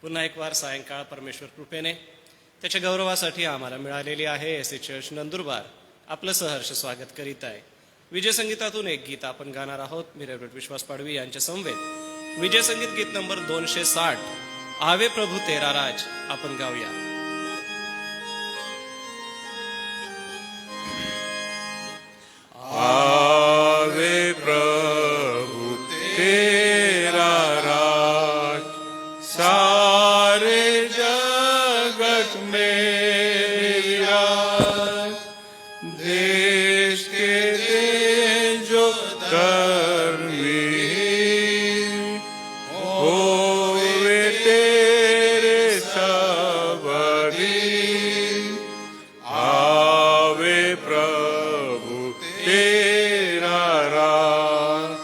पुन्हा एक वार सायंकाळ परमेश्वर कृपेने त्याच्या गौरवासाठी आम्हाला मिळालेली आहे. एसए चर्च नंदुरबार आपलं सहर्ष स्वागत करीत आहे. विजय संगीतातून एक गीत आपण गाणार आहोत. मी रेव्हरंड विश्वास पाडवी यांच्या समवेत विजय संगीत गीत नंबर 260 आवे प्रभू तेरा राज आपण गाऊया. आवे प्रभु तेरा राज सारे जगत में विराज. देश के देश जो धर्मी होवे तेरे सबरी. आवे प्रभु तेरा राज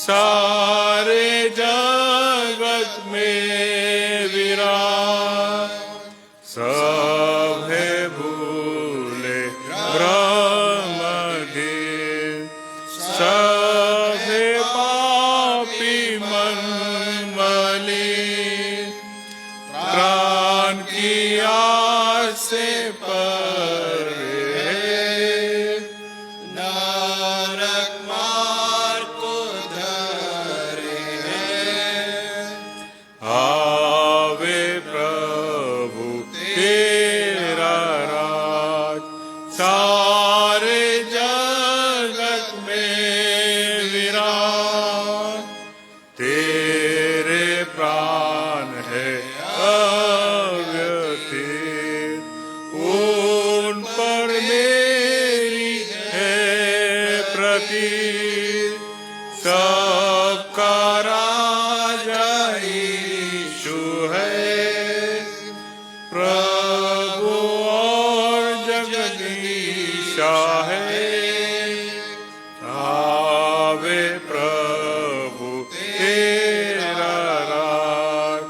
सारे जगत में विराज. सब है भूले भ्रम धीर, सब है पापी मन मलिन. प्राण की आस से परे नरक मार्ग को धरे. आवे प्रभु तेरा राज सारे जगत में विराज. तेरे प्राण है अव्यथित, उन पर मेरी है प्रीति. सबका राजा यीशु है, प्रभु और जगदीशा है. आवे प्रभु तेरा राज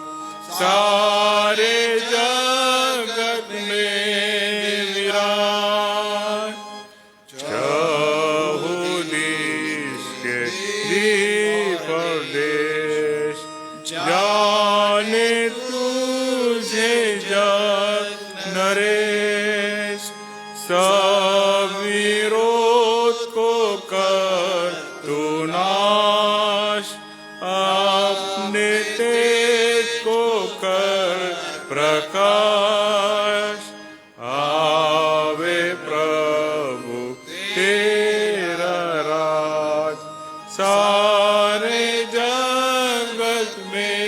सारे जगत में विराज. चहुदिश के दीप देश जाने तुझे जग नरेश. सब विरोध को कर तू नाश, अपने तेज को कर प्रकाश. आवे प्रभु तेरा राज सारे जगत में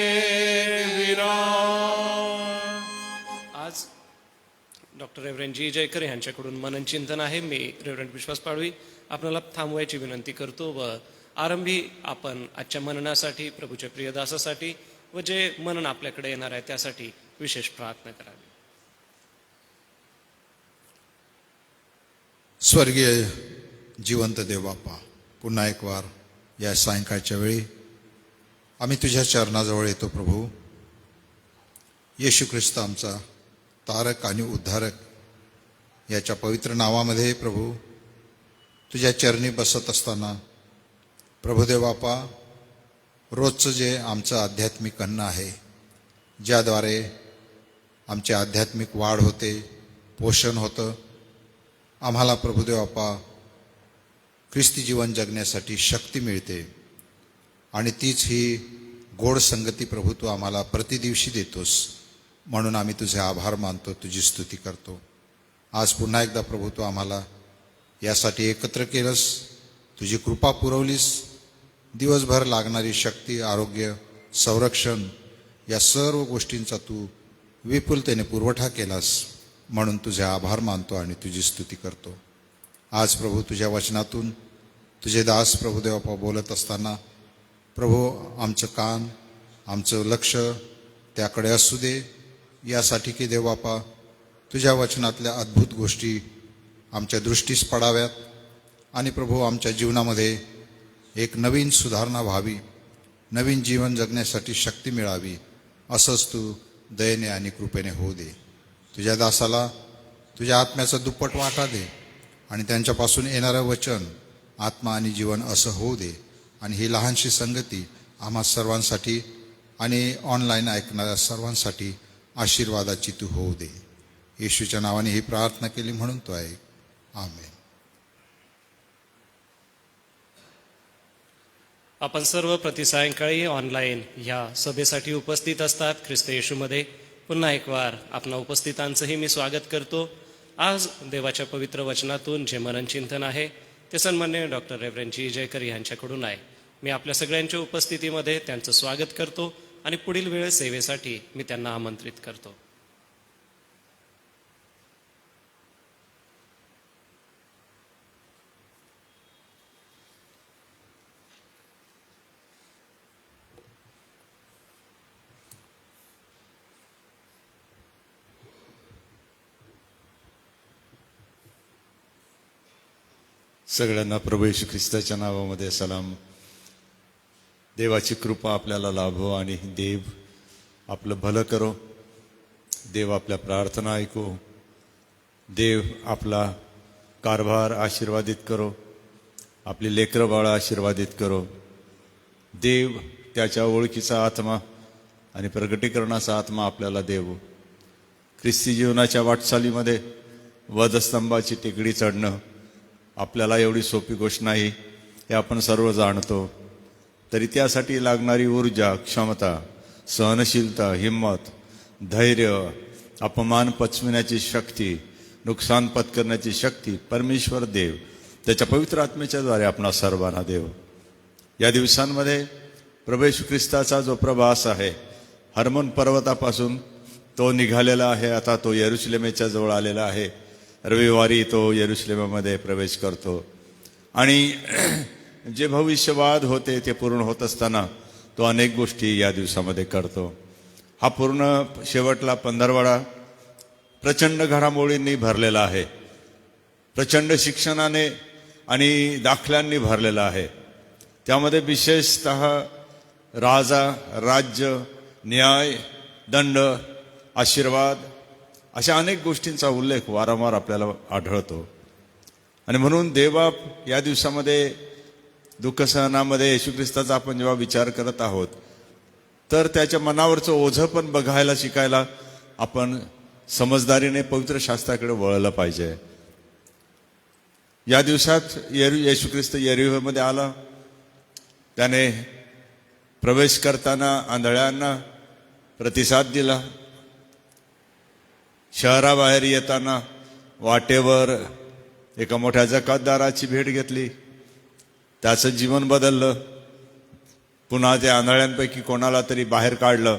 विराज. आज डॉक्टर रेव्हरंड जी जयकर यांच्याकडून मनन चिंतन आहे. मी रेव्हरंड विश्वास पाडवी आपल्याला थांबवायची विनंती करतो व आरंभी आपण आजच्या मननासाठी प्रभूच्या प्रियदासासाठी व जे मनन आपल्याकडे येणार आहे त्यासाठी विशेष प्रार्थना करावी. स्वर्गीय जिवंत देव बापा, पुन्हा एक वार या सायंकाळच्या वेळी आम्ही तुझ्या चरणाजवळ येतो. प्रभू येशू ख्रिस्त आमचा तारक आणि उद्धारक याच्या पवित्र नावामध्ये प्रभू तुझ्या चरणी बसत असताना प्रभुदेव बापा, रोजचं जे आमचं आध्यात्मिक अन्न आहे, ज्याद्वारे आमची आध्यात्मिक वाढ होते, पोषण होतं, आम्हाला प्रभुदेव बापा ख्रिस्ती जीवन जगण्यासाठी शक्ती मिळते आणि तीच ही गोड संगती प्रभू तू आम्हाला प्रतिदिवशी देतोस. म्हणून आम्ही तुझे आभार मानतो, तुझी स्तुती करतो. आज पुन्हा एकदा प्रभू तू आम्हाला यासाठी एकत्र केलंस, तुझी कृपा पुरवलीस. दिवसभर लागणारी शक्ती, आरोग्य, संरक्षण या सर्व गोष्टींचा तू विपुलतेने पुरवठा केलास. म्हणून तुझे आभार मानतो आणि तुझी स्तुती करतो. आज प्रभू तुझ्या वचनातून तुझे दास प्रभुदेवपा बोलत असताना प्रभू आमचं कान, आमचं लक्ष त्याकडे असू दे, यासाठी की देवबापा तुझ्या वचनातल्या अद्भुत गोष्टी आमच्या दृष्टीस पडाव्यात आणि प्रभू आमच्या जीवनामध्ये एक नवीन सुधारणा व्हावी, नवीन जीवन जगण्यासाठी शक्ती मिळावी. असंच तू दयेने आणि कृपेने होऊ दे. तुझ्या दासाला तुझ्या आत्म्याचा दुप्पट वाटा दे आणि त्यांच्यापासून येणारं वचन आत्मा आणि जीवन असं होऊ दे. आणि ही लहानशी संगती आम्हा सर्वांसाठी आणि ऑनलाईन ऐकणाऱ्या सर्वांसाठी आशीर्वादाची तू होऊ दे. येशूच्या नावाने ही प्रार्थना केली म्हणून तो ऐक. आमेन. आपण सर्व प्रति सायंकाळी ऑनलाईन ह्या सभेसाठी उपस्थित असतात. ख्रिस्त येशूमध्ये पुन्हा एक वार आपणा उपस्थितांचंही मी स्वागत करतो. आज देवाच्या पवित्र वचनातून जे मननचिंतन आहे ते सन्मान्य डॉक्टर रेव्हरंड जी जयकर यांच्याकडून आहे. मी आपल्या सगळ्यांच्या उपस्थितीमध्ये त्यांचं स्वागत करतो आणि पुढील वेळ सेवेसाठी मी त्यांना आमंत्रित करतो. सगळ्यांना प्रभू येशू ख्रिस्ताच्या नावामध्ये सलाम. देवाची कृपा आपल्याला लाभो आणि देव आपलं भलं करो. देव आपल्या प्रार्थना ऐको. देव आपला कारभार आशीर्वादित करो. आपली लेकरं बाळं आशीर्वादित करो. देव त्याच्या ओळखीचा आत्मा आणि प्रगटीकरणाचा आत्मा आपल्याला देव. ख्रिस्ती जीवनाच्या वाटचालीमध्ये वधस्तंभाची टेकडी चढणं आपल्याला एवढी सोपी गोष्ट नाही हे आपण सर्व जाणतो. तरी त्यासाठी लागणारी ऊर्जा, क्षमता, सहनशीलता, हिंमत, धैर्य, अपमान पचविण्याची शक्ती, नुकसान पत्करण्याची शक्ती परमेश्वर देव त्याच्या पवित्र आत्म्याच्या द्वारे आपणा सर्वांना देव. या दिवसांमध्ये प्रभू येशू ख्रिस्ताचा जो प्रवास आहे हर्मोन पर्वतापासून तो निघालेला आहे. आता तो यरुशलेमेच्या जवळ आलेला आहे. रविवारी तो यरुशलेमामध्ये प्रवेश करतो आणि जे भविष्यवाद होते ते पूर्ण होत असताना तो अनेक गोष्टी या दिवसामध्ये करतो. हा पूर्ण शेवटला पंधरवडा प्रचंड घडामोडींनी भरलेला आहे. प्रचंड शिक्षणाने आणि दाखल्यांनी भरलेला आहे. त्यामध्ये विशेषतः राजा, राज्य, न्याय, दंड, आशीर्वाद अशा अनेक गोष्टींचा उल्लेख वारंवार आपल्याला आढळतो. आणि म्हणून देवा या दिवसामध्ये दुःखसहनामध्ये येशू ख्रिस्ताचा आपण जेव्हा विचार करत आहोत तर त्याच्या मनावरचं ओझं पण बघायला शिकायला आपण समजदारीने पवित्र शास्त्राकडे वळलं पाहिजे. या दिवसात येशू ख्रिस्त यरीहोमध्ये आला. त्याने प्रवेश करताना आंधळ्यांना प्रतिसाद दिला. शहराबाहेर येताना वाटेवर एका मोठ्या जकातदाराची भेट घेतली. त्याचं जीवन बदललं. पुन्हा त्या आंधळ्यांपैकी कोणाला तरी बाहेर काढलं,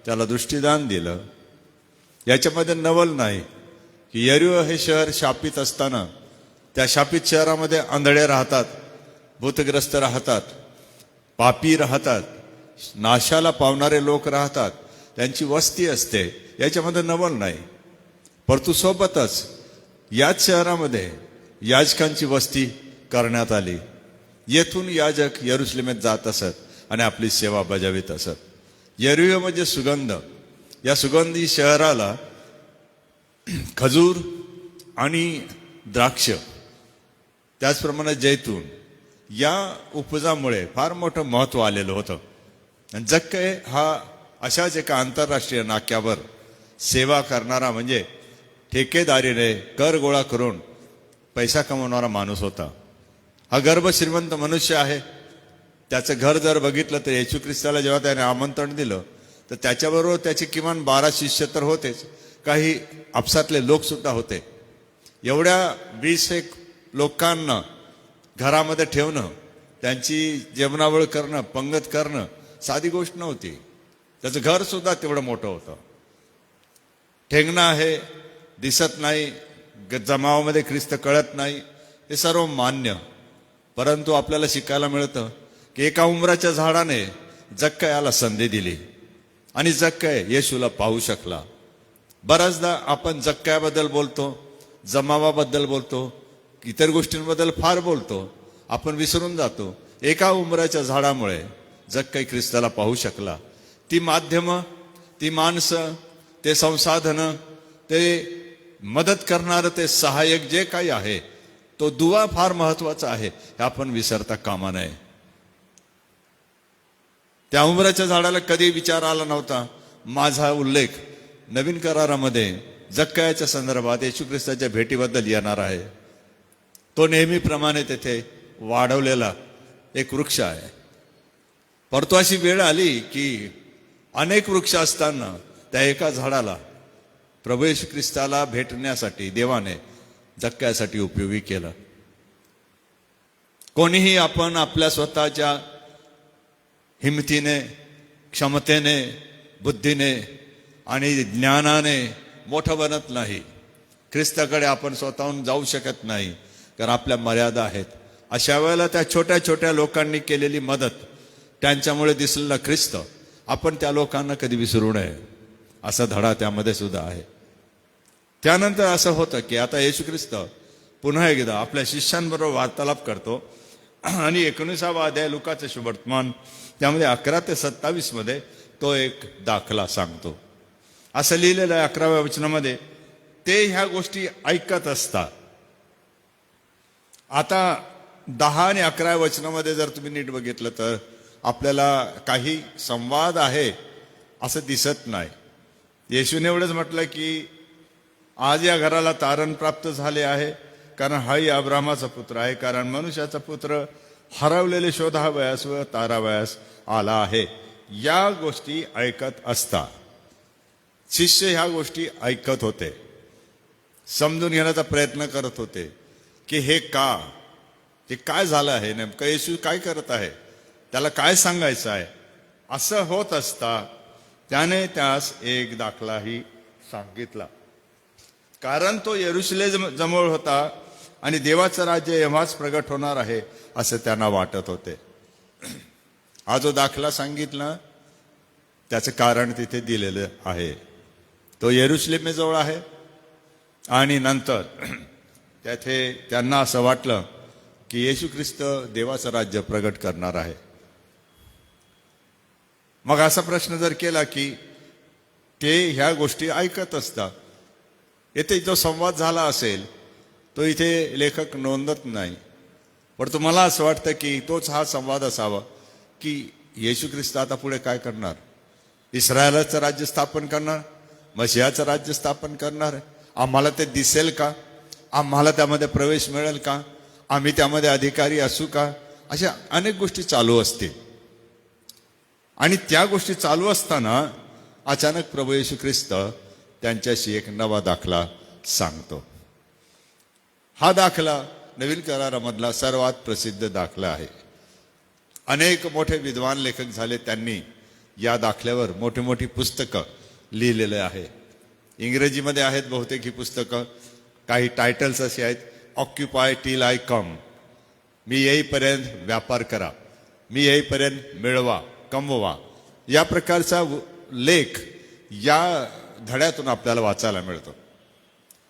त्याला दृष्टीदान दिलं. याच्यामध्ये नवल नाही की यरीहो हे शहर शापित असताना त्या शापित शहरामध्ये आंधळे राहतात, भूतग्रस्त राहतात, पापी राहतात, नाशाला पावणारे लोक राहतात, त्यांची वस्ती असते. याच्यामध्ये नवल नाही. परंतु सोबतच याच शहरामध्ये याजकांची वस्ती करण्यात आली. येथून याजक यरुशलेमेत जात असत आणि आपली सेवा बजावित असत. यरीहो म्हणजे सुगंध. या सुगंधी शहराला खजूर आणि द्राक्ष त्याचप्रमाणे जैतून या उपजामुळे फार मोठं महत्त्व आलेलं होतं. आणि जक्कै हा अशाच एका आंतरराष्ट्रीय नाक्यावर सेवा करणारा म्हणजे ठेकेदारीने कर गोळा करून पैसा कमवणारा माणूस होता. हा गर्भ श्रीमंत मनुष्य आहे. त्याचं घर जर बघितलं तर येशू ख्रिस्ताला जेव्हा त्याने आमंत्रण दिलं तर त्याच्याबरोबर त्याचे किमान 12 शिष्य तर होतेच, काही आपसातले लोक सुद्धा होते. एवढ्या 20 लोकांना घरामध्ये ठेवणं, त्यांची जेवणावळ करणं, पंगत करणं साधी गोष्ट नव्हती. त्याचं घर सुद्धा तेवढं मोठं होतं. ठेंगणं आहे, दिसत नाही, जमावामध्ये ख्रिस्त कळत नाही, हे सर्व मान्य. परंतु आपल्याला शिकायला मिळतं की एका उंबराच्या झाडाने जक्कयाला संधी दिली आणि जक्कय येशूला पाहू शकला. बऱ्याचदा आपण जक्कयाबद्दल बोलतो, जमावाबद्दल बोलतो, इतर गोष्टींबद्दल फार बोलतो, आपण विसरून जातो एका उंबराच्या झाडामुळे जक्कय ख्रिस्ताला पाहू शकला. ती माध्यमं, ती माणसं, ते संसाधनं, ते मदत करणारं ते सहाय्यक जे काही आहे, तो दुवा फार महत्वाचा आहे हे आपण विसरता कामा नये. त्या उंबराच्या झाडाला कधी विचार आला नव्हता. माझा उल्लेख नवीन करारामध्ये जक्कयाच्या संदर्भात येशू ख्रिस्ताच्या भेटीबद्दल येणार आहे. तो नेहमीप्रमाणे तेथे वाढवलेला एक वृक्ष आहे. परंतु अशी वेळ आली की अनेक वृक्ष असताना त्या एका झाडाला प्रभू येशू ख्रिस्ताला भेटण्यासाठी देवाने जक्कयासाठी उपयोगी केलं. कोणीही आपण आपल्या स्वतःच्या हिमतीने, क्षमतेने, बुद्धीने आणि ज्ञानाने मोठं बनत नाही. ख्रिस्ताकडे आपण स्वतःहून जाऊ शकत नाही, कारण आपल्या मर्यादा आहेत. अशा वेळेला त्या छोट्या छोट्या लोकांनी केलेली मदत, त्यांच्यामुळे दिसलेला ख्रिस्त, आपण त्या लोकांना कधी विसरू नये, असा धडा त्यामध्ये सुद्धा आहे. त्यानंतर असं होतं की आता येशू ख्रिस्त पुन्हा एकदा आपल्या शिष्यांबरोबर वार्तालाप करतो आणि 19वा अध्याय लुकाचं शुभवर्तमान त्यामध्ये 11 ते 27 मध्ये तो एक दाखला सांगतो. असं लिहिलेलं आहे 11व्या वचनामध्ये, ते ह्या गोष्टी ऐकत असतात. आता 10 आणि 11व्या वचनामध्ये जर तुम्ही नीट बघितलं तर आपल्याला काही संवाद आहे असं दिसत नाही. येशूने एवढंच म्हटलं की आज या घराला तारण प्राप्त झाले आहे, कारण हाही अब्रामाचा पुत्र आहे. कारण मनुष्याचा पुत्र हरवलेले शोधावयास व तारावयास आला आहे. या गोष्टी ऐकत असता शिष्य ह्या गोष्टी ऐकत होते, समजून घेण्याचा प्रयत्न करत होते की हे काय झालं आहे, नेमकं येशू काय करत आहे, त्याला काय सांगायचं आहे. असं होत असता त्याने त्यास एक दाखलाही सांगितला. कारण तो यरुशलेम जवळ होता आणि देवाचं राज्य एव्हाच प्रगट होणार आहे असं त्यांना वाटत होते. हा जो दाखला सांगितला त्याचं कारण तिथे दिलेलं आहे. तो यरुशलेमेजवळ आहे आणि नंतर त्याथे त्यांना असं वाटलं की येशू ख्रिस्त देवाचं राज्य प्रगट करणार आहे. मग असा प्रश्न जर केला की ते ह्या गोष्टी ऐकत असतात, येथे जो संवाद झाला असेल तो इथे लेखक नोंदत नाही, पण तुम्हाला असं वाटतं की तोच हा संवाद असावा की येशू ख्रिस्त आता पुढे काय करणार, इस्रायलाचं राज्य स्थापन करणार, मशिहाचं राज्य स्थापन करणार. आम्हाला ते दिसेल का, आम्हाला त्यामध्ये प्रवेश मिळेल का, आम्ही त्यामध्ये अधिकारी असू का, अशा अनेक गोष्टी चालू असतील. आणि त्या गोष्टी चालू असताना अचानक प्रभू येशू ख्रिस्त त्यांच्याशी एक नवा दाखला सांगतो. हा दाखला नवीन करारामधला सर्वात प्रसिद्ध दाखला आहे. अनेक मोठे विद्वान लेखक झाले, त्यांनी या दाखल्यावर मोठी मोठी पुस्तकं लिहिलेले आहे. इंग्रजीमध्ये आहेत बहुतेक ही पुस्तकं. काही टायटल्स असे आहेत, ऑक्युपाय टिल आय कम, मी येईपर्यंत व्यापार करा, मी येईपर्यंत मिळवा, कमवा. या प्रकारचा लेख या धड्यातून आपल्याला वाचायला मिळतो.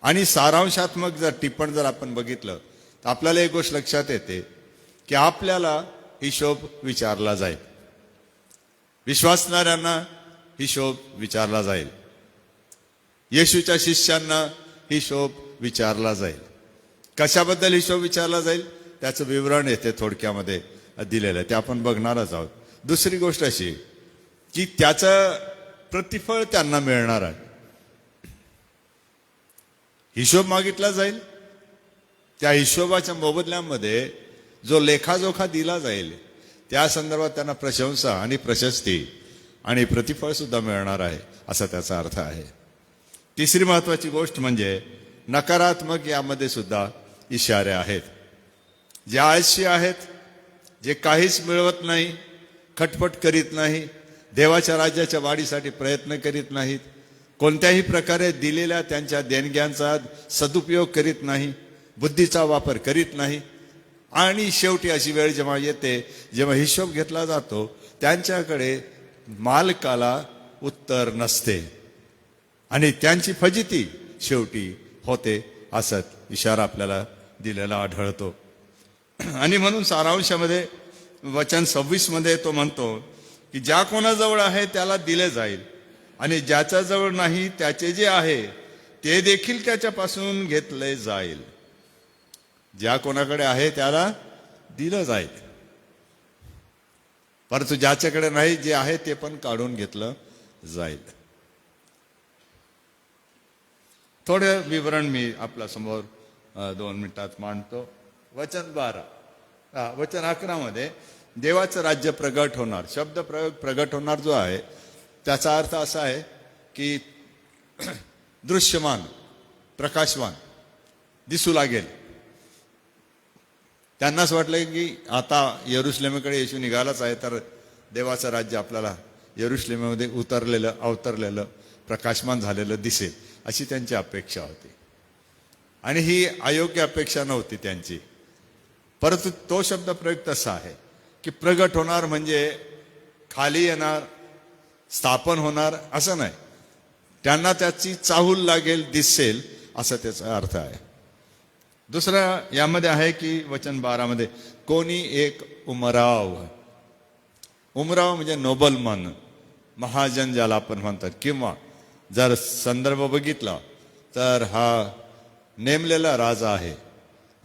आणि सारांशात्मक जर टिप्पण जर आपण बघितलं तर आपल्याला एक गोष्ट लक्षात येते की आपल्याला हिशोब विचारला जाईल, विश्वासणाऱ्यांना हिशोब विचारला जाईल, येशूच्या शिष्यांना हिशोब विचारला जाईल. कशाबद्दल हिशोब विचारला जाईल त्याचं विवरण येते थोडक्यामध्ये दिलेलं आहे, ते आपण बघणारच आहोत. दुसरी गोष्ट अशी की त्याचं प्रतिफळ त्यांना मिळणार आहे. हिशोब मागितला जाईल, त्या हिशोबाच्या मोबदल्यामध्ये जो लेखाजोखा दिला जाईल त्या संदर्भात त्यांना प्रशंसा आणि प्रशस्ती आणि प्रतिफळ सुद्धा मिळणार आहे, असा त्याचा अर्थ आहे. तिसरी महत्वाची गोष्ट म्हणजे नकारात्मक यामध्ये सुद्धा इशारे आहेत. जे आळशी आहेत, जे काहीच मिळवत नाही, खटपट करीत नाही, देवाच्या राज्याच्या वाढीसाठी प्रयत्न करीत नाहीत, कोणत्याही प्रकारे दिलेल्या त्यांच्या देणग्यांचा सदुपयोग करीत नाही, बुद्धीचा वापर करीत नाही. आणि शेवटी अशी वेळ जेव्हा येते, जेव्हा हिशोब घेतला जातो, त्यांच्याकडे मालकाला उत्तर नसते आणि त्यांची फजिती शेवटी होते, असा इशारा आपल्याला दिलेला आढळतो. आणि म्हणून सारांशामध्ये वचन 26 मध्ये तो म्हणतो की ज्या कोणाजवळ आहे त्याला दिले जाईल आणि ज्याच्याजवळ नाही त्याचे जे आहे ते देखील त्याच्यापासून घेतले जाईल. ज्या कोणाकडे आहे त्याला दिलं जाईल. परंतु ज्याच्याकडे नाही, जे आहे ते पण काढून घेतलं जाईल. थोडं विवरण मी आपल्या समोर 2 मिनिटात मांडतो. वचन 12, वचन 11 मध्ये देवाचं राज्य प्रगट होणार, शब्द प्रयोग प्रगट होणार जो आहे त्याचा अर्थ असा आहे की दृश्यमान, प्रकाशवान दिसू लागेल. त्यांनाच वाटलं की आता यरुशलेमेकडे येशू निघालाच आहे, तर देवाचं राज्य आपल्याला यरुशलेमेमध्ये अवतरलेलं प्रकाशमान झालेलं दिसेल, अशी त्यांची अपेक्षा होती. आणि ही अयोग्य अपेक्षा नव्हती त्यांची. परंतु तो शब्द प्रयोग तसा आहे की प्रगट होणार म्हणजे खाली येणार, स्थापन होणार असं नाही. त्यांना त्याची चाहूल लागेल, दिसेल, असं त्याचा अर्थ आहे. दुसरा यामध्ये आहे की वचन 12 मध्ये कोणी एक उमराव. उमराव म्हणजे नोबलमन, महाजन ज्याला आपण म्हणतात. किंवा जर संदर्भ बघितला तर हा नेमलेला राजा आहे,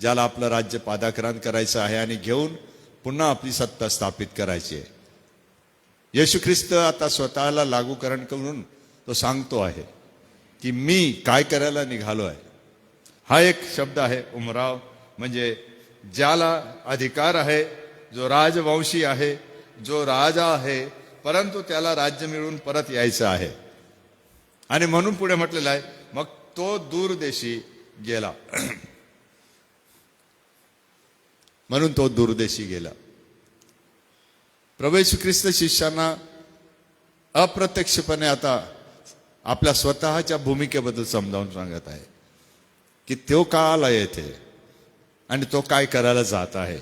ज्याला आपलं राज्य पादाक्रांत करायचं आहे आणि घेऊन पुन्हा आपली सत्ता स्थापित करायची आहे. येशू ख्रिस्त आता स्वतःला लागूकरण करून तो सांगतो आहे की मी काय करायला निघालो आहे. हा एक शब्द आहे उमराव, म्हणजे ज्याला अधिकार आहे, जो राजवंशी आहे, जो राजा आहे, परंतु त्याला राज्य मिळून परत यायचं आहे. आणि म्हणून पुढे म्हटलेलं आहे मग तो दूरदेशी गेला. म्हणून तो दूरदेशी गेला. प्रभू येशू ख्रिस्त शिष्यांना अप्रत्यक्षपणे आता आपल्या स्वतःच्या भूमिकेबद्दल समजावून सांगत आहे की तो का आला येथे आणि तो काय करायला जात आहे.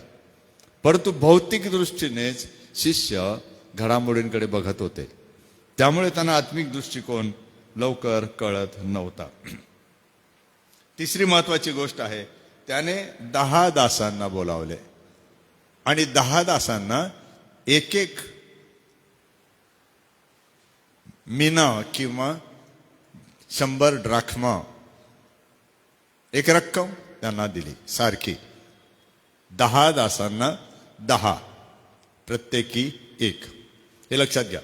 परंतु भौतिक दृष्टीनेच शिष्य घडामोडींकडे बघत होते, त्यामुळे त्यांना आत्मिक दृष्टिकोन लवकर कळत नव्हता. तिसरी महत्वाची गोष्ट आहे, त्याने 10 दासांना बोलावले आणि 10 दासांना एक एक मीना किंवा 100 ड्राख्मा एक रक्कम त्यांना दिली सारखी. 10 दासांना 10, प्रत्येकी 1. हे लक्षात घ्या.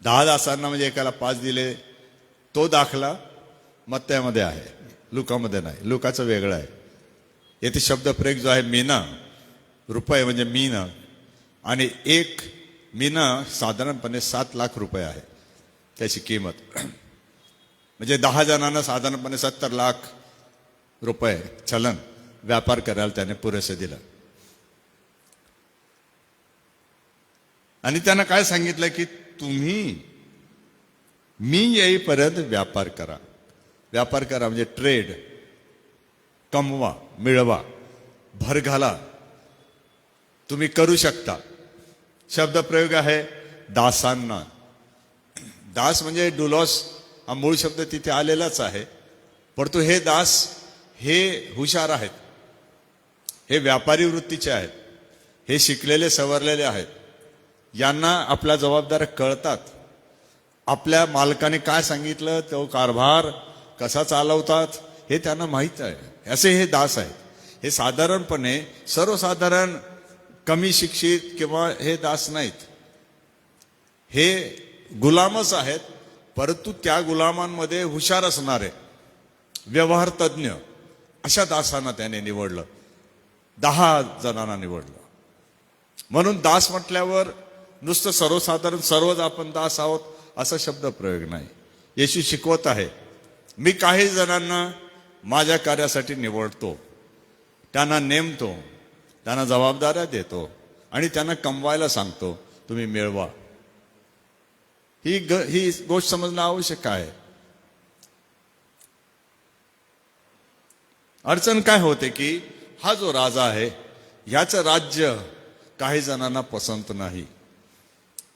10 दासांना म्हणजे एकाला 5 दिले. तो दाखला मत्त्यामध्ये आहे, लुकामध्ये नाही. लुकाचं वेगळं आहे. येथे शब्द प्रयोग जो आहे मीना, रुपये म्हणजे मीना, आणि 1 मीना साधारणपणे 7 लाख रुपये आहे त्याची किंमत. म्हणजे 10 जणांना साधारणपणे 70 लाख रुपये चलन व्यापार करायला त्याने पुरेसे दिलं. आणि त्यानं काय सांगितलं की तुम्ही मी येईपर्यंत व्यापार करा. व्यापार करा म्हणजे ट्रेड, कमवा, मिळवा, भर घाला, तुम्ही करू शकता. शब्द प्रयोग आहे दासांना. दास म्हणजे डुलॉस हा मूळ शब्द तिथे आलेलाच आहे. परंतु हे दास हे हुशार आहेत, हे व्यापारी वृत्तीचे आहेत, हे शिकलेले सवरलेले आहेत. यांना आपल्या जबाबदाऱ्या कळतात. आपल्या मालकाने काय सांगितलं तो कारभार कसा चालवतात हे त्यांना माहीत आहे. असे हे दास आहेत. हे साधारणपणे सर्वसाधारण कमी शिक्षित किंवा हे दास नाहीत. हे गुलामच आहेत, परंतु त्या गुलामांमध्ये हुशार असणारे व्यवहार तज्ञ अशा दासांना त्याने निवडलं. 10 जणांना निवडलं. म्हणून दास म्हटल्यावर नुसतं सर्वसाधारण सर्वच आपण दास आहोत असा शब्द प्रयोग नाही. येशू शिकवत आहे मी काही जणांना माझ्या कार्यासाठी निवडतो, त्यांना नेमतो, त्यांना जबाबदाऱ्या देतो आणि त्यांना कमवायला सांगतो, तुम्ही मिळवा. ही गोष्ट समजणं आवश्यक आहे. अडचण काय होते की हा जो राजा आहे ह्याचं राज्य काही जणांना पसंत नाही.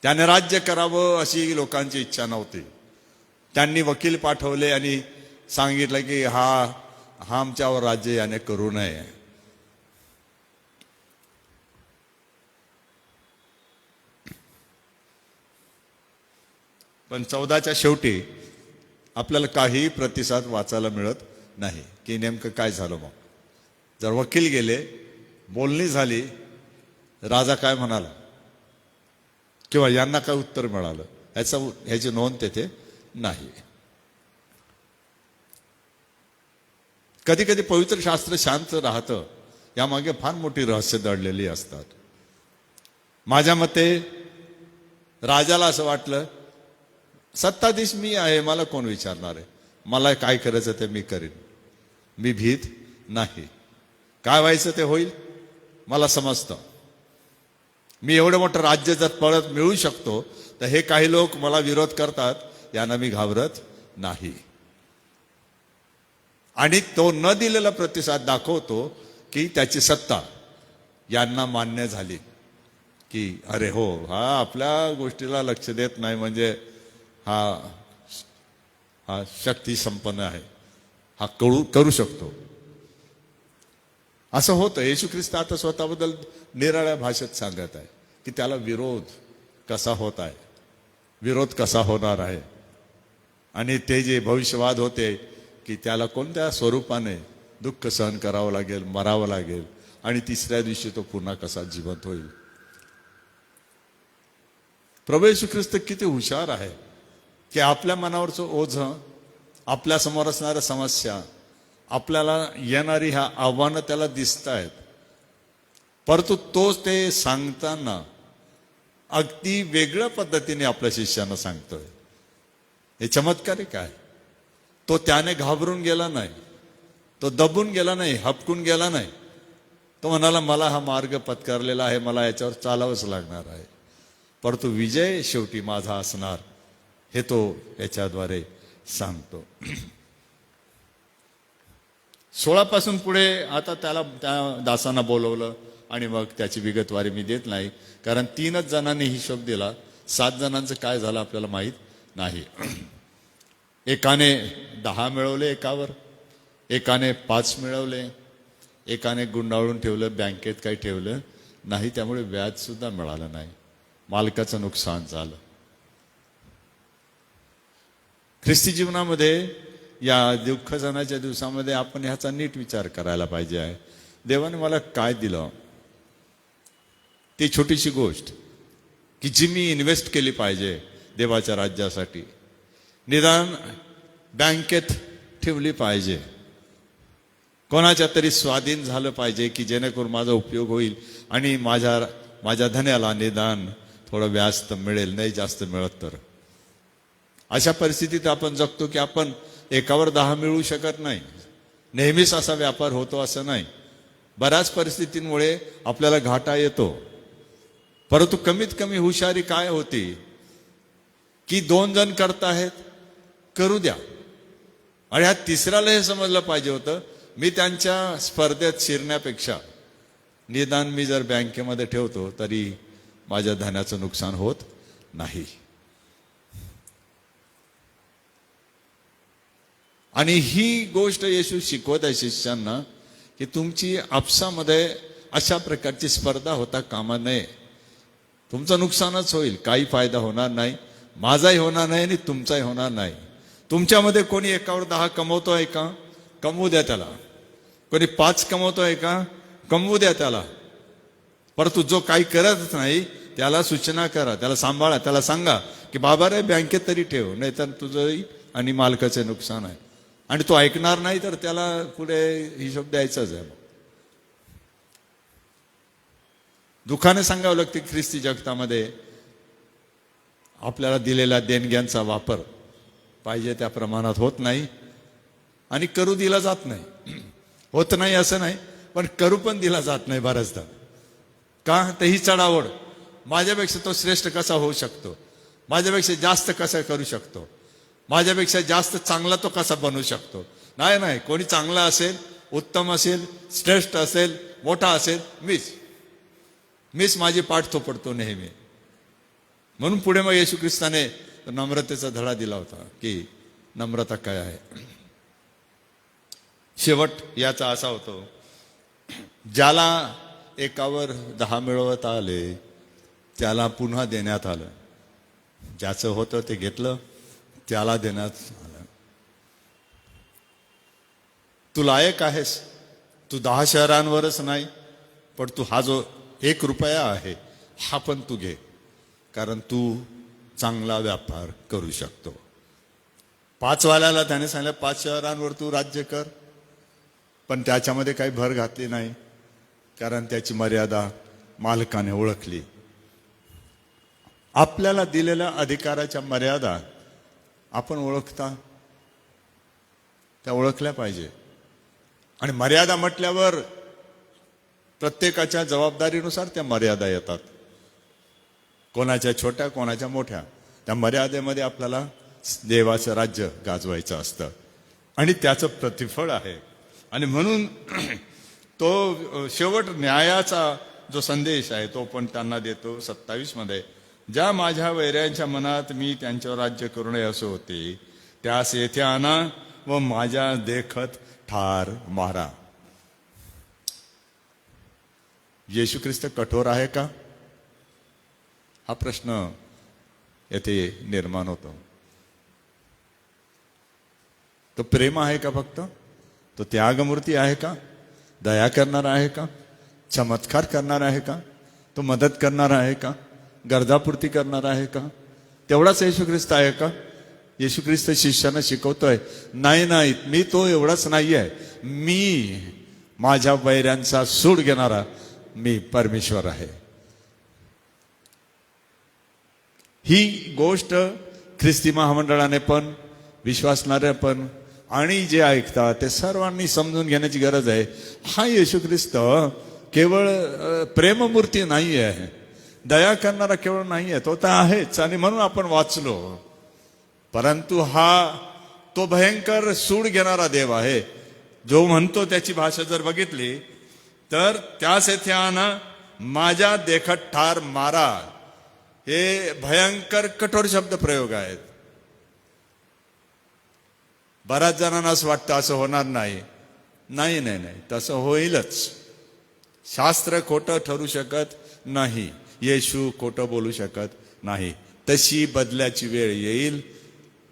त्याने राज्य करावं अशी लोकांची इच्छा नव्हती. त्यांनी वकील पाठवले आणि सांगितलं की हा आमच्यावर राज्य याने करू नये. पण 14च्या शेवटी आपल्याला काही प्रतिसाद वाचायला मिळत नाही की नेमकं काय झालं. मग जर वकील गेले, बोलणी झाली राजा काय म्हणाला किंवा यांना काय उत्तर मिळालं ह्याची नोंद तेथे नाही. कधी कधी पवित्र शास्त्र शांत राहतं, यामागे फार मोठी रहस्य दडलेली असतात. माझ्या मते राजाला असं वाटलं, सत्ताधीश मी आहे, मला कोण विचारणार आहे, मला काय करायचं ते मी करीन, मी भीत नाही, काय व्हायचं ते होईल, मला समजतं. मी एवढं मोठं राज्य जर परत मिळू शकतो तर हे काही लोक मला विरोध करतात, यांना मी घाबरत नाही. आणि तो न दिलेला प्रतिसाद दाखवतो की त्याची सत्ता यांना मान्य झाली की अरे हो, हा आपल्या गोष्टीला लक्ष देत नाही, म्हणजे हा शक्ती संपन्न आहे, हा करू शकतो. असं होतं. येशू ख्रिस्त आता स्वतःबद्दल निराळ्या भाषेत सांगत आहे की त्याला विरोध कसा होत आहे, विरोध कसा होणार आहे, आणि ते जे भविष्यवाद होते की त्याला कोणत्या स्वरूपाने दुःख सहन करावं लागेल, मरावं लागेल, आणि तिसऱ्या दिवशी तो पुन्हा कसा जिवंत होईल. प्रभू येशू ख्रिस्त किती हुशार आहे की आपल्या मनावरचं ओझं, आपल्या समोर असणाऱ्या समस्या, आपल्याला येणारी ह्या आव्हानं त्याला दिसत आहेत, परंतु तोच ते सांगताना अगदी वेगळ्या पद्धतीने आपल्या शिष्यांना सांगतोय. हे चमत्कारिक आहे. तो त्याने घाबरून गेला नाही, तो दबून गेला नाही, हपकून गेला नाही. तो म्हणाला, मला हा मार्ग पत्करलेला आहे, मला याच्यावर चालावंच लागणार आहे, परंतु विजय शेवटी माझा असणार, हे तो याच्याद्वारे सांगतो. 16 पासून पुढे आता त्याला त्या दासांना बोलवलं आणि मग त्याची विगतवारी मी देत नाही, कारण 3च जणांनी हिशोब दिला. 7 जणांचं काय झालं आपल्याला माहीत नाही. एकाने 10 मिळवले एकावर, एकाने 5 मिळवले, एकाने गुंडाळून ठेवलं, बँकेत काही ठेवलं नाही, त्यामुळे व्याज सुद्धा मिळालं नाही, मालकाचं नुकसान झालं. ख्रिस्ती जीवनामध्ये या दुःखजनाच्या दिवसामध्ये आपण ह्याचा नीट विचार करायला पाहिजे आहे. देवाने मला काय दिलं, ती छोटीशी गोष्ट की जी मी इन्व्हेस्ट केली पाहिजे देवाच्या राज्यासाठी, निदान बँकेत ठेवली पाहिजे, कोणाच्या तरी स्वाधीन झालं पाहिजे की जेणेकरून माझा उपयोग होईल आणि माझ्या धन्याला निदान थोडं व्याज तर मिळेल, नाही जास्त मिळत तर. अशा परिस्थितीत आपण जगतो की आपण एकावर 10 मिळवू शकत नाही. नेहमीच असा व्यापार होतो असं नाही. बऱ्याच परिस्थितींमुळे आपल्याला घाटा येतो, परंतु कमीत कमी हुशारी काय होती की 2 जण करताहेत, करू द्या. आणि ह्या तिसऱ्याला हे समजलं पाहिजे होतं, मी त्यांच्या स्पर्धेत शिरण्यापेक्षा निदान मी जर बँकेमध्ये ठेवतो तरी माझ्या धनाचं नुकसान होत नाही. आणि ही गोष्ट येशू शिकवत आहे शिष्यांना की तुमची आपसामध्ये अशा प्रकारची स्पर्धा होता कामा नये. तुमचं नुकसानच होईल, काही फायदा होणार नाही, माझाही होणार नाही आणि तुमचाही होणार नाही. तुमच्यामध्ये कोणी एकावर 10 कमवतोय का, कमवू द्या त्याला. कोणी 5 कमवतोय का, कमवू द्या त्याला. परंतु जो काही करत नाही त्याला सूचना करा, त्याला सांभाळा, त्याला सांगा की बाबा रे बँकेत तरी ठेव, नाहीतर तुझंही आणि मालकाचे नुकसान आहे. आणि तो ऐकणार नाही तर त्याला पुढे हिशोब द्यायचाच आहे. दुःखाने सांगावं लागते, ख्रिस्ती जगतामध्ये आपल्याला दिलेल्या देणग्यांचा वापर पाहिजे त्या प्रमाणात होत नाही आणि करू दिला जात नाही. होत नाही असं नाही, पण करू पण दिला जात नाही बऱ्याचदा. का, तर ही चढाओढ, माझ्यापेक्षा तो श्रेष्ठ कसा होऊ शकतो, माझ्यापेक्षा जास्त कसा करू शकतो, माझ्यापेक्षा जास्त चांगला तो कसा बनवू शकतो. नाही, कोणी चांगला असेल, उत्तम असेल, श्रेष्ठ असेल, मोठा असेल, मीच माझी पाठ थोपडतो नेहमी. म्हणून पुढे मग येशू ख्रिस्ताने नम्रतेचा धडा दिला होता की नम्रता काय आहे. शेवट याचा असा होतो, ज्याला एकावर 10 मिळवत आले त्याला पुन्हा देण्यात आलं, ज्याचं होतं ते घेतलं, त्याला देण्यात आलं. तू लायक आहेस, तू 10 शहरांवरच नाही, पण तू हा जो 1 रुपया आहे, हा पण तू घे, कारण तू चांगला व्यापार करू शकतो. 5 वाल्याला त्याने सांगितलं 5 शहरांवर तू राज्य कर, पण त्याच्यामध्ये काही भर घातली नाही, कारण त्याची मर्यादा मालकाने ओळखली. आपल्याला दिलेल्या अधिकाराच्या मर्यादा आपण ओळखता, त्या ओळखल्या पाहिजे. आणि मर्यादा म्हटल्यावर प्रत्येकाच्या जबाबदारीनुसार त्या मर्यादा येतात, कोणाच्या छोट्या कोणाच्या मोठ्या. त्या मर्यादेमध्ये आपल्याला देवाचं राज्य गाजवायचं असतं आणि त्याचं प्रतिफळ आहे. आणि म्हणून तो शेवट न्यायाचा जो संदेश आहे तो पण त्यांना देतो 27 मध्ये. ज्या माझ्या वैऱ्यांच्या मनात मी त्यांच्यावर राज्य करू नये असं होते, त्यास येथे आणा व माझ्या देखत ठार मारा. येशू ख्रिस्त कठोर आहे का, हा प्रश्न येथे निर्माण होतो. तो प्रेम आहे का फक्त, तो त्यागमूर्ती आहे का, दया करणार आहे का, चमत्कार करणार आहे का, तो मदत करणार आहे का, गरजापूर्ती करणार आहे का, तेवढाच येशू ख्रिस्त आहे का? येशू ख्रिस्त शिष्यांना शिकवतोय, नाही, मी तो एवढाच नाही आहे, मी माझ्या वैऱ्यांचा सूड घेणारा मी परमेश्वर आहे. ही गोष्ट ख्रिस्ती महामंडळाने पण, विश्वासणारे पण आणि जे ऐकतात ते सर्वांनी समजून घेण्याची गरज आहे. हा येशू ख्रिस्त केवळ प्रेममूर्ती नाही आहे, दया करणारा केवळ नाही आहे, तो तर आहेच आणि म्हणून आपण वाचलो. परंतु हा तो भयंकर सूड घेणारा देव आहे, जो म्हणतो त्याची भाषा जर बघितली तर त्यास येथे आणा, माझ्या देखत ठार मारा. हे भयंकर कठोर शब्द प्रयोग आहेत. बऱ्याच जणांना असं वाटतं असं होणार नाही. तसं होईलच. शास्त्र खोटं ठरू शकत नाही, येशू खोटं बोलू शकत नाही. तशी बदल्याची वेळ येईल.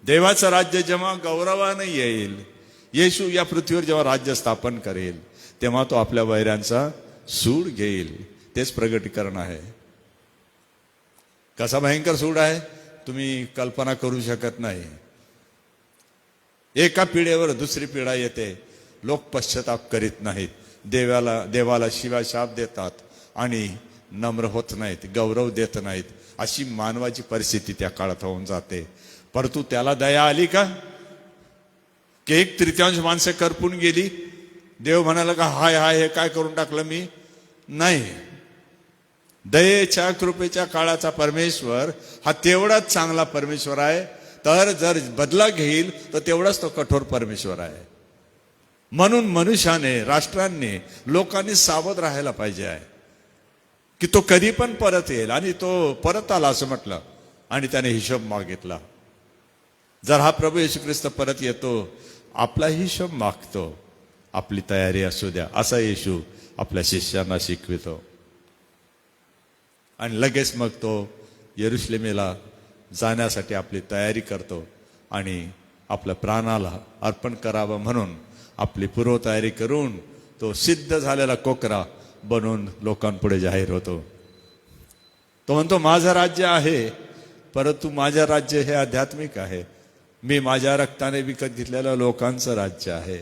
देवाचं राज्य जेव्हा गौरवाने येईल, येशू या पृथ्वीवर जेव्हा राज्य स्थापन करेल, तेव्हा तो आपल्या वैऱ्यांचा सूड घेईल. तेच प्रगटीकरण आहे. कसा भयंकर सूड आहे तुम्ही कल्पना करू शकत नाही. एका पिढीवर दुसरी पिढा येते, लोक पश्चाताप करीत नाहीत, देवाला शिव्या शाप देतात आणि नम्र होत नाहीत, गौरव देत नाहीत. अशी मानवाची परिस्थिती त्या काळात होऊन जाते. परंतु त्याला दया आली का, की 1/3 माणसं करपून गेली, देव म्हणाला का हाय हे काय करून टाकलं मी? नाही. दयेच्या कृपेच्या काळाचा परमेश्वर हा तेवढाच चांगला परमेश्वर आहे. तर जर बदला घेईल तर तेवढाच तो कठोर परमेश्वर आहे. म्हणून मनुष्याने, राष्ट्रांनी, लोकांनी सावध राहायला पाहिजे आहे की तो कधी पण परत येईल. आणि तो परत आला असं म्हटलं आणि त्याने हिशोब मागितला. जर हा प्रभू येशू ख्रिस्त परत येतो, आपला हिशोब मागतो, आपली तयारी असू द्या, असा येशू आपल्या शिष्यांना शिकवितो. आणि लगेच मग तो यरुशलेमेला जाण्यासाठी आपली तयारी करतो आणि आपल्या प्राणाला अर्पण करावं म्हणून आपली पूर्वतयारी करून तो सिद्ध झालेला कोकरा बनवून लोकांपुढे जाहीर होतो. तो म्हणतो माझं राज्य आहे, परंतु माझं राज्य हे आध्यात्मिक आहे. मी माझ्या रक्ताने विकत घेतलेल्या लोकांचं राज्य आहे.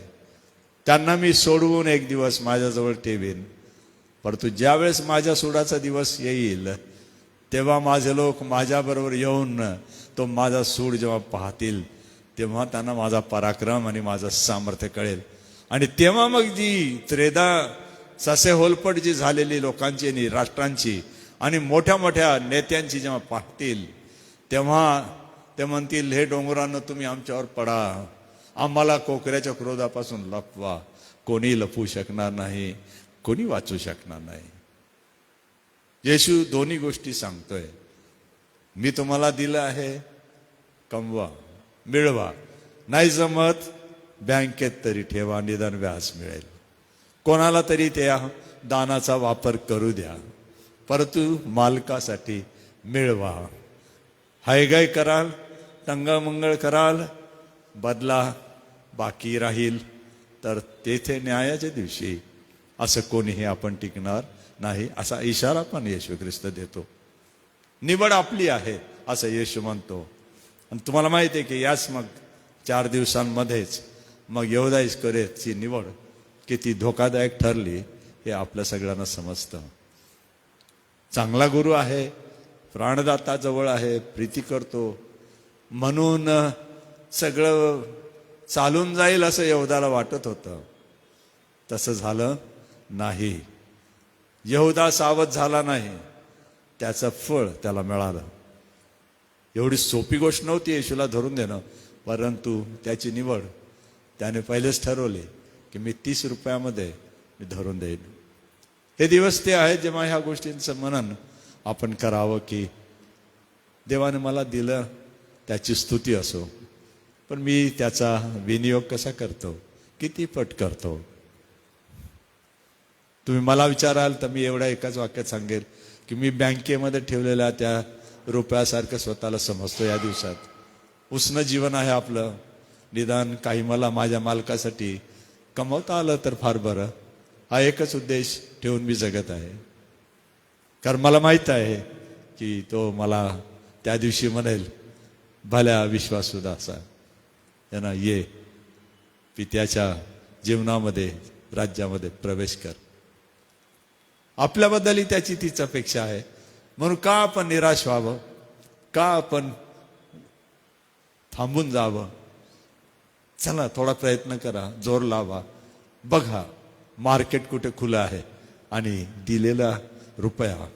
त्यांना मी सोडवून एक दिवस माझ्याजवळ ठेवीन. परंतु ज्यावेळेस माझ्या सोडाचा दिवस येईल, तेव्हा माझे लोक माझ्याबरोबर येऊन तो माझा सूड जेव्हा पाहतील, तेव्हा त्यांना माझा पराक्रम आणि माझं सामर्थ्य कळेल. आणि तेव्हा मग जी त्रेधा ससे होलपट जी झालेली लोकांची आणि राष्ट्रांची आणि मोठ्या मोठ्या नेत्यांची जेव्हा पाहतील, तेव्हा ते म्हणतील, हे डोंगरांना तुम्ही आमच्यावर पडा, आम्हाला कोकऱ्याच्या क्रोधापासून लपवा. कोणी लपवू शकणार नाही, कोणी वाचू शकणार नाही. येशू दोन्ही गोष्टी सांगतोय. मी तुम्हाला दिलं आहे, कमवा, मिळवा. नाही जमत, बँकेत तरी ठेवा, निदान व्याज मिळेल. कोणाला तरी त्या दानाचा वापर करू द्या, परंतु मालकासाठी मिळवा. हायगाय कराल, टंगळमंगळ कराल, बदला बाकी राहील, तर तेथे न्यायाच्या दिवशी असं कोणीही आपण टिकणार नाही, असा इशारा पण येशू ख्रिस्त देतो. निवड आपली आहे असं येशू म्हणतो. आणि तुम्हाला माहिती आहे की याच मग 4 दिवसांमध्येच मग यहूदा इस्करियोतची निवड किती धोकादायक ठरली हे आपल्या सगळ्यांना समजतं. चांगला गुरु आहे, प्राणदाता जवळ आहे, प्रीती करतो म्हणून सगळं चालून जाईल असं यहूदाला वाटत होतं. तसं झालं नाही. यहूदा सावध झाला नाही, त्याचं फळ त्याला मिळालं. एवढी सोपी गोष्ट नव्हती येशूला धरून देणं, परंतु त्याची निवड त्याने पहिलेच ठरवले की मी 30 रुपयामध्ये मी धरून देईन. हे दिवस ते आहेत जेव्हा ह्या गोष्टींचं मनन आपण करावं की देवाने मला दिलं त्याची स्तुती असो, पण मी त्याचा विनियोग कसा करतो, किती पट करतो. तुम्ही मला विचाराल तर मी एवढ्या एकाच वाक्यात सांगेल की मी बँकेमध्ये ठेवलेल्या त्या रुपयासारखं स्वतःला समजतो. या दिवसात उसनं जीवन आहे आपलं. निदान काही मला माझ्या मालकासाठी कमवता आलं तर फार बरं, हा एकच उद्देश ठेवून मी जगत आहे. कारण मला माहीत आहे की तो मला त्या दिवशी म्हणेल, भल्या विश्वासू दासा यांना ये, पित्याच्या जीवनामध्ये राज्यामध्ये प्रवेश कर. आपल्याबद्दलही त्याची तीच अपेक्षा आहे. म्हणून का आपण निराश व्हावं, का आपण थांबून जावं. चला थोडा प्रयत्न करा, जोर लावा, बघा मार्केट कुठे खुलं आहे आणि दिलेला रुपया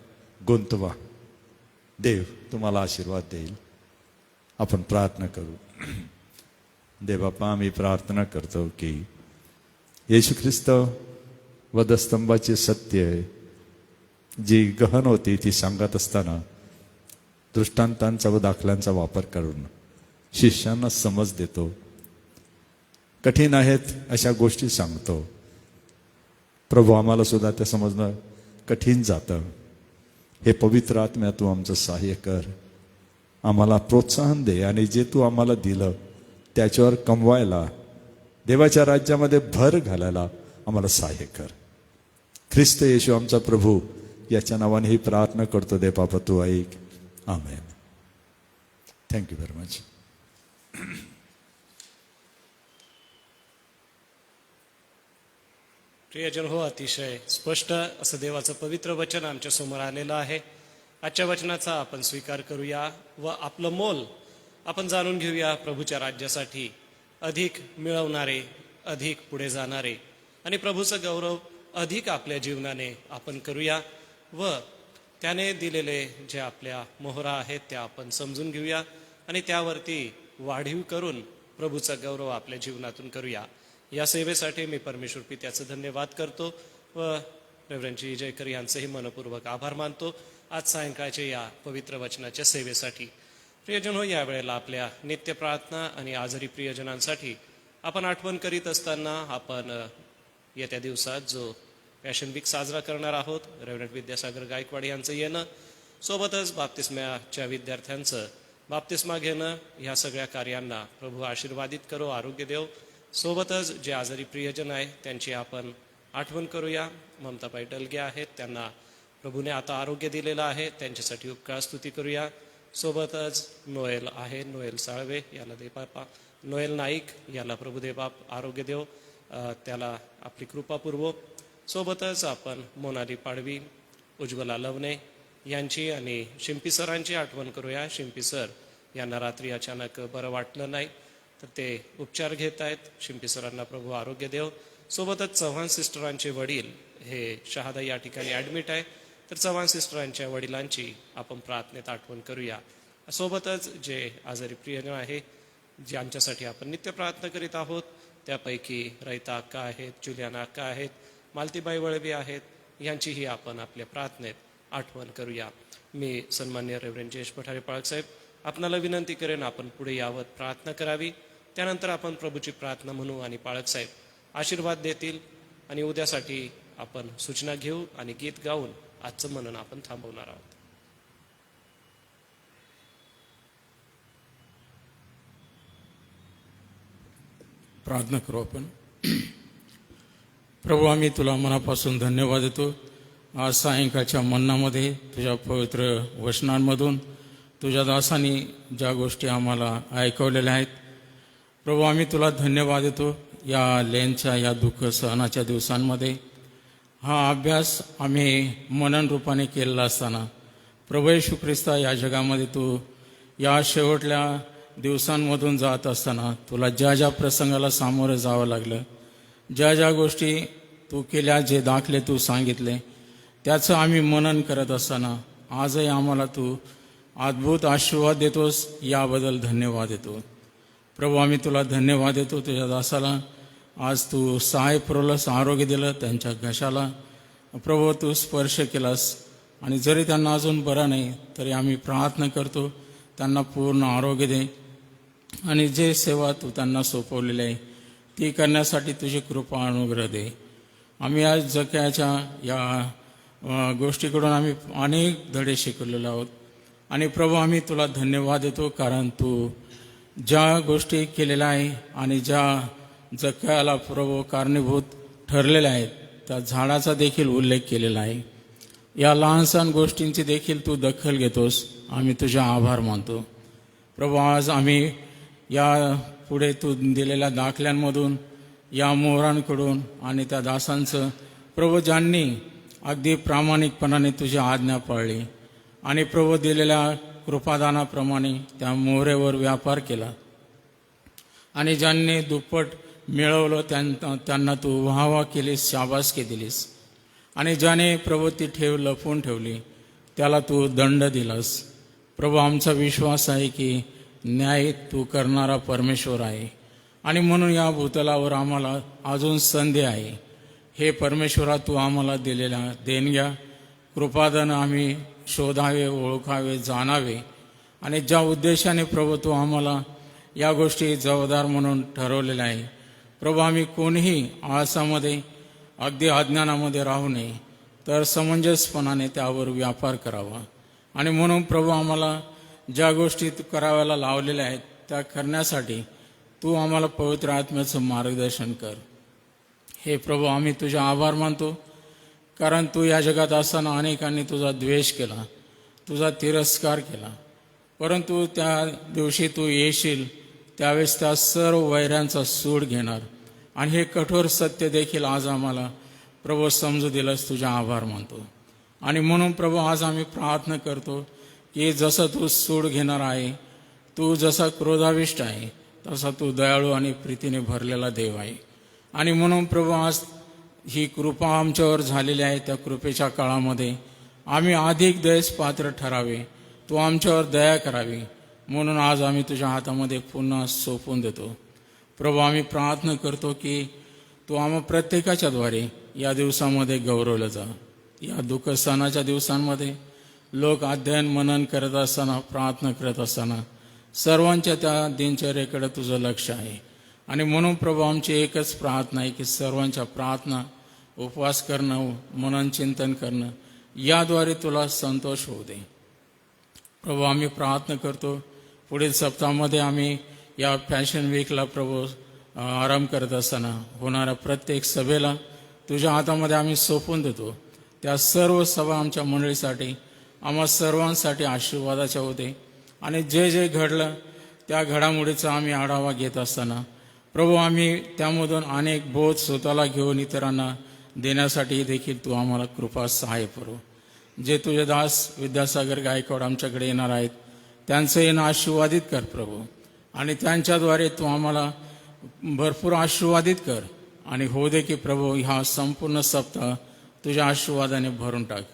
गुंतवा. देव तुम्हाला आशीर्वाद देईल. आपण प्रार्थना करू. देवबापा, आम्ही प्रार्थना करतो की येशू ख्रिस्त वधस्तंभाचे सत्य जी गहन होती ती सांगत असताना दृष्टांतांचा व दाखल्यांचा वापर करून शिष्यांना समज देतो. कठीण आहेत अशा गोष्टी सांगतो. प्रभू, आम्हाला सुद्धा ते समजणं कठीण जातं. हे पवित्र आत्म्या तू आमचं सहाय्य कर, आम्हाला प्रोत्साहन दे आणि जे तू आम्हाला दिलं त्याच्यावर कमवायला, देवाच्या राज्यामध्ये भर घालायला आम्हाला सहाय्य कर. ख्रिस्त येशू आमचा प्रभू याच्या नावाने ही प्रार्थना करतो. दे बाबा तू ऐक. आमेन. Thank you very much. प्रियजन हो, अतिशय स्पष्ट असं देवाचं पवित्र वचन आमच्या समोर आलेलं आहे. आजच्या वचनाचा आपण स्वीकार करूया व आपलं मोल आपण जाणून घेऊया. प्रभूच्या राज्यासाठी अधिक मिळवणारे, अधिक पुढे जाणारे आणि प्रभूचं गौरव अधिक आपल्या जीवनाने आपण करूया व त्याने दिलेले जे आपल्या मोहरा आहेत त्या आपण समजून घेऊया आणि त्यावरती वाढीव करून प्रभूचा गौरव आपल्या जीवनातून करूया. या सेवेसाठी मी परमेश्वर पित्याचं धन्यवाद करतो व रेव्हरंड जी जयकर यांचंही मनपूर्वक आभार मानतो आज सायंकाळच्या या पवित्र वचनाच्या सेवेसाठी. प्रियजन हो, यावेळेला आपल्या नित्य प्रार्थना आणि आजारी प्रियजनांसाठी आपण आठवण करीत असताना आपण येत्या दिवसात जो पॅशन वीक साजरा करणार आहोत, रेव्हरंड विद्यासागर गायकवाड यांचं येणं, सोबतच बाप्तिस्माच्या विद्यार्थ्यांचं बाप्तिस्मा घेणं, ह्या सगळ्या कार्यांना प्रभू आशीर्वादित करो, आरोग्य देव. सोबतच जे आजारी प्रियजन आहे त्यांची आपण आठवण करूया. ममताबाई डलगे आहेत, त्यांना प्रभूने आता आरोग्य दिलेलं आहे, त्यांच्यासाठी उपकार स्तुती करूया. सोबतच नोएल आहे, नोएल साळवे याला देबापा, नोएल नाईक याला प्रभू देबाप आरोग्य देव, त्याला आपली कृपा पुरवो. सोबतच आपण मोनाली पाडवी, उज्ज्वला लवणे यांची आणि शिंपी सरांची आठवण करूया. शिंपी सर यांना रात्री अचानक बरं वाटलं नाही तर ते उपचार घेत आहेत. शिंपी सरांना प्रभू आरोग्य देव. सोबतच चव्हाण सिस्टरांचे वडील हे शहादा या ठिकाणी ॲडमिट आहे, तर चव्हाण सिस्टरांच्या वडिलांची आपण प्रार्थनेत आठवण करूया. सोबतच जे आजारी प्रियजन आहे ज्यांच्यासाठी आपण नित्य प्रार्थना करीत आहोत त्यापैकी रैता अक्का आहेत, जुलियाना अक्का आहेत, मालतीबाई वळवी आहेत, यांचीही आपण आपल्या प्रार्थनेत आठवण करूया. मी सन्मान्य रेव्हरंड जयेश पठारे पाळक साहेब आपणाला विनंती करेन आपण पुढे यावत प्रार्थना करावी. त्यानंतर आपण प्रभूची प्रार्थना म्हणू आणि पाळक साहेब आशीर्वाद देतील आणि उद्यासाठी आपण सूचना घेऊ आणि गीत गाऊन आजचं मनन आपण थांबवणार आहोत. प्रार्थना करू आपण. प्रभू, आम्ही तुला मनापासून धन्यवाद देतो. आज सायंकाळच्या मन्नामध्ये तुझ्या पवित्र वचनांमधून तुझ्या दासांनी ज्या गोष्टी आम्हाला ऐकवलेल्या आहेत प्रभू, आम्ही तुला धन्यवाद देतो. या लेनच्या या दुःख सहनाच्या दिवसांमध्ये हा अभ्यास आम्ही मनन रूपाने केलेला असताना प्रभू येशू ख्रिस्ता, या जगामध्ये तू या शेवटल्या दिवसांमधून जात असताना तुला ज्या ज्या प्रसंगाला सामोरं जावं लागलं, ज्या ज्या गोष्टी तू केल्या, जे दाखले तू सांगितले, त्याचं आम्ही मनन करत असताना आजही आम्हाला तू अद्भुत आशीर्वाद देतोस. याबद्दल धन्यवाद देतो प्रभू. आम्ही तुला धन्यवाद देतो. तुझ्या दासाला आज तू सहाय पुरवलंस, आरोग्य दिलं, त्यांच्या घशाला प्रभू तू स्पर्श केलास. आणि जरी त्यांना अजून बरं नाही तरी आम्ही प्रार्थना करतो त्यांना पूर्ण आरोग्य दे. आणि जे सेवा तू त्यांना सोपवलेली आहे ती करण्यासाठी तुझी कृपा अनुग्रह दे. आम्ही आज जक्याच्या या गोष्टीकडून आम्ही अनेक धडे शिकलेलो आहोत. आणि प्रभू, आम्ही तुला धन्यवाद देतो, कारण तू ज्या गोष्टी केलेल्या आहे आणि ज्या जक्याला प्रभू कारणीभूत ठरलेल्या आहेत त्या झाडाचा देखील उल्लेख केलेला आहे. या लहानसहान गोष्टींची देखील तू दखल घेतोस. आम्ही तुझा आभार मानतो प्रभू. आज आम्ही या पुढे तू दिलेल्या दाखल्यांमधून, या मोहरांकडून आणि त्या दासांचं प्रभू, ज्यांनी अगदी प्रामाणिकपणाने तुझी आज्ञा पाळली आणि प्रभू दिलेल्या कृपादानाप्रमाणे त्या मोहरेवर व्यापार केला आणि ज्यांनी दुप्पट मिळवलं त्यांना तू वाहवा केलीस, शाबासकी दिलीस. आणि ज्याने प्रभू ती लपवून ठेवली त्याला तू दंड दिलास. प्रभू, आमचा विश्वास आहे की न्याय तू करणारा परमेश्वर आहे आणि म्हणून या भूतलावर आम्हाला अजून संधी आहे. हे परमेश्वरा, तू आम्हाला दिलेल्या देणग्या कृपादान आम्ही शोधावे, ओळखावे, जाणावे. आणि ज्या उद्देशाने प्रभू तू आम्हाला या गोष्टी जबाबदार म्हणून ठरवलेल्या आहे प्रभू, आम्ही कोणीही आळसामध्ये अगदी अज्ञानामध्ये राहू नये, तर समंजसपणाने त्यावर व्यापार करावा. आणि म्हणून प्रभू, आम्हाला ज्या गोष्टी कराव्याला लावलेल्या आहेत त्या करण्यासाठी तू आम्हाला पवित्र आत्म्याचं मार्गदर्शन कर. हे प्रभू, आम्ही तुझा आभार मानतो, कारण तू या जगात असताना अनेकांनी तुझा द्वेष केला, तुझा तिरस्कार केला. परंतु त्या दिवशी तू येशील त्यावेळेस त्या सर्व वैऱ्यांचा सूड घेणार. आणि हे कठोर सत्य देखील आज आम्हाला प्रभू समजू दिलंस. तुझा आभार मानतो. आणि म्हणून प्रभू, आज आम्ही प्रार्थना करतो की जसं तू सूड घेणार आहे, तू जसा क्रोधाविष्ट आहे, तसा तू दयाळू आणि प्रीतीने भरलेला देव आहे. आणि म्हणून प्रभू, आज ही कृपा आमच्यावर झालेली आहे. त्या कृपेच्या काळामध्ये आम्ही अधिक दयेस पात्र ठरावे, तू आमच्यावर दया करावी. म्हणून आज आम्ही तुझ्या हातामध्ये पुन्हा सोपवून देतो. प्रभू, आम्ही प्रार्थना करतो की तू आम्हा प्रत्येकाच्याद्वारे या दिवसामध्ये गौरवलं जा. या दुःख सणाच्या दिवसांमध्ये लोक अध्ययन मनन करत असताना, प्रार्थना करत असताना सर्वांच्या त्या दिनचर्येकडे तुझं लक्ष आहे. आणि म्हणून प्रभू, आमची एकच प्रार्थना आहे की सर्वांच्या प्रार्थना, उपवास करणं, मनन चिंतन करणं याद्वारे तुला संतोष होऊ दे. प्रभू, आम्ही प्रार्थना करतो पुढील सप्ताहामध्ये आम्ही या फॅशन वीकला प्रभू आराम करत असताना होणाऱ्या प्रत्येक सभेला तुझ्या हातामध्ये आम्ही सोपवून देतो. त्या सर्व सभा आमच्या मंडळीसाठी, आम्हा सर्वांसाठी आशीर्वादाच्या होते. आणि जे जे घडलं त्या घडामोडीचा आम्ही आढावा घेत असताना प्रभू, आम्ही त्यामधून अनेक बोध स्वतःला घेऊन इतरांना देण्यासाठी देखील तू आम्हाला कृपा सहाय्य करू. जे तुझे दास विद्यासागर गायकवाड आमच्याकडे येणार आहेत त्यांचं येणं आशीर्वादित कर प्रभू. आणि त्यांच्याद्वारे तू आम्हाला भरपूर आशीर्वादित कर. आणि हो दे की प्रभू, हा संपूर्ण सप्ताह तुझ्या आशीर्वादाने भरून टाक.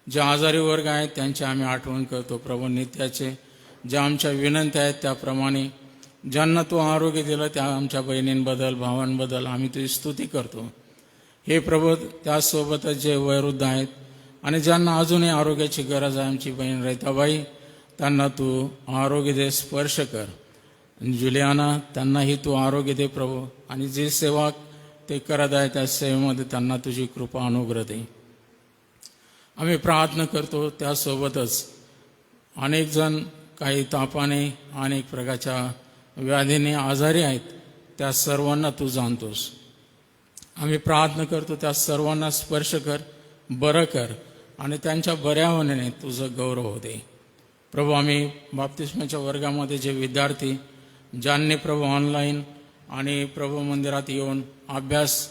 जे आजारी वर्ग आहेत त्यांची आम्ही आठवण करतो प्रभू. नित्याचे ज्या आमच्या विनंत्या आहेत त्याप्रमाणे ज्यांना तू आरोग्य दिलं त्या आमच्या बहिणींबद्दल, भावांबद्दल आम्ही तुझी स्तुती करतो. हे प्रभू, त्यासोबतच जे वयोवृद्ध आहेत आणि ज्यांना अजूनही आरोग्याची गरज आहे, आमची बहीण रैताबाई, त्यांना तू आरोग्य दे, स्पर्श कर. जुलियाना, त्यांनाही तू आरोग्य दे प्रभू. आणि जी सेवा ते करत आहे त्या सेवेमध्ये त्यांना तुझी कृपा अनुग्रह दे. आम्ही प्रार्थना करतो त्यासोबतच अनेक जण काही तापाने, अनेक प्रकारच्या व्याधीने आजारी आहेत, त्या सर्वांना तू जाणतोस. आम्ही प्रार्थना करतो त्या सर्वांना स्पर्श कर बरं कर आणि त्यांच्या बऱ्या होण्याने तुझं गौरव होते. प्रभू, आम्ही बाप्तिस्माच्या वर्गामध्ये जे विद्यार्थी ज्यांनी प्रभू ऑनलाईन आणि प्रभू मंदिरात येऊन अभ्यास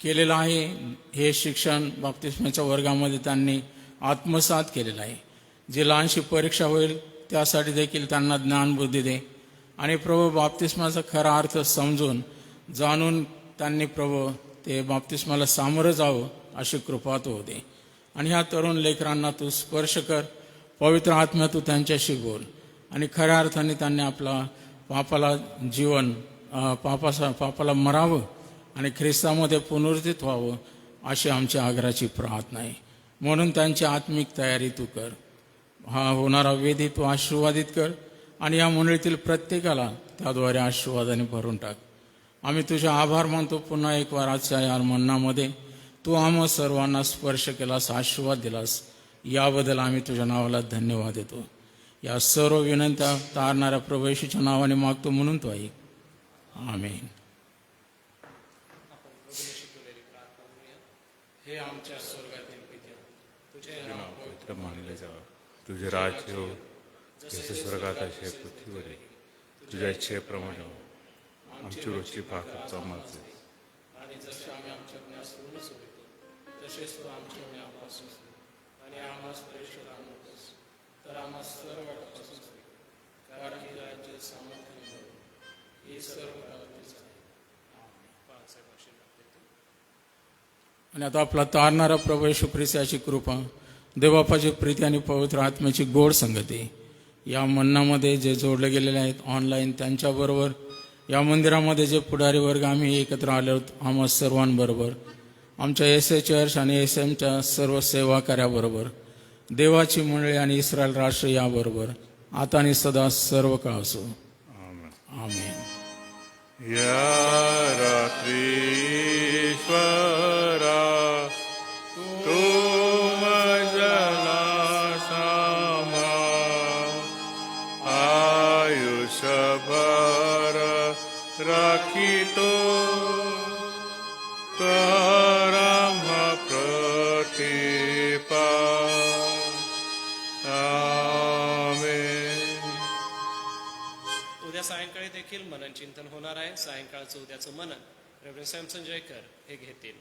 केलेला आहे, हे शिक्षण बाप्तिस्माच्या वर्गामध्ये त्यांनी आत्मसात केलेलं आहे. जी लहानशी परीक्षा होईल त्यासाठी देखील त्यांना ज्ञानबुद्धी दे आणि प्रभू बाप्तिस्माचा खरा अर्थ समजून जाणून त्यांनी प्रभू ते बाप्तिस्माला सामोरं जावं अशी कृपा तू होते. आणि ह्या तरुण लेकरांना तू स्पर्श कर, पवित्र आत्म्या तू त्यांच्याशी बोल आणि खऱ्या अर्थाने त्यांनी आपला पापाला जीवन पापाला मरावं आणि ख्रिस्तामध्ये पुनरुत्थित व्हावं अशी आमची आग्रहाची प्रार्थना आहे. म्हणून त्यांची आत्मिक तयारी तू कर. हा होणारा वेधी तू आशीर्वादित कर आणि या मंडळीतील प्रत्येकाला त्याद्वारे आशीर्वादाने भरून टाक. आम्ही तुझे आभार मानतो पुन्हा एक वार आजच्या या मन्नामध्ये तू आम्हा सर्वांना स्पर्श केलास, आशीर्वाद दिलास, याबद्दल आम्ही तुझ्या नावाला धन्यवाद देतो. या सर्व विनंत्या तारणाऱ्या प्रभू येशूच्या नावाने मागतो म्हणून तो ऐक. आमेन. हे आमच्या स्वर्गातील पित्या, तुझे नाव पवित्र मानले जावं, तुझे राज्य हो जसे स्वर्गात असे पृथ्वीवर आहे. तुझ्या इच्छेप्रमाणे हो. आमची रोजची भाकर आम्हाला दे. आणि जसे आम्ही आमच्या गुन्ह्यास ऋण सोडतो तसेच तू आमच्या गुन्ह्यापासून आणि आम्हास परीक्षेत आणू नकोस, तर आम्हा सर्व वाटापासून सोड. कारण हे राज्य सामर्थ्य हे सर्व काळातच आहे. आणि आता आपला तारणारा प्रभू येशू ख्रिस्त याची कृपा, देवबापाची प्रीती आणि पवित्र आत्म्याची गोड संगती या मन्नामध्ये जे जोडले गेलेले आहेत ऑनलाईन त्यांच्याबरोबर, या मंदिरामध्ये जे पुढारी वर्ग आम्ही एकत्र आलो आहोत आम्हा सर्वांबरोबर, आमच्या एस चर्च आणि एसएमच्या सर्व सेवाकार्याबरोबर, देवाची मंडळी आणि इस्रायल राष्ट्र याबरोबर आता आणि सदा सर्व काळ असो. आमेन. या रात्री ईश्वरा तू मजला सामा आयुष्यभर राखितो करम प्रतिपा. आमेन. उद्या सायंकाळी देखील मनन चिंतन होणार आहे. सायंकाळचं उद्याचं मनन रेव्हरंड सॅमसन जयकर हे घेतील.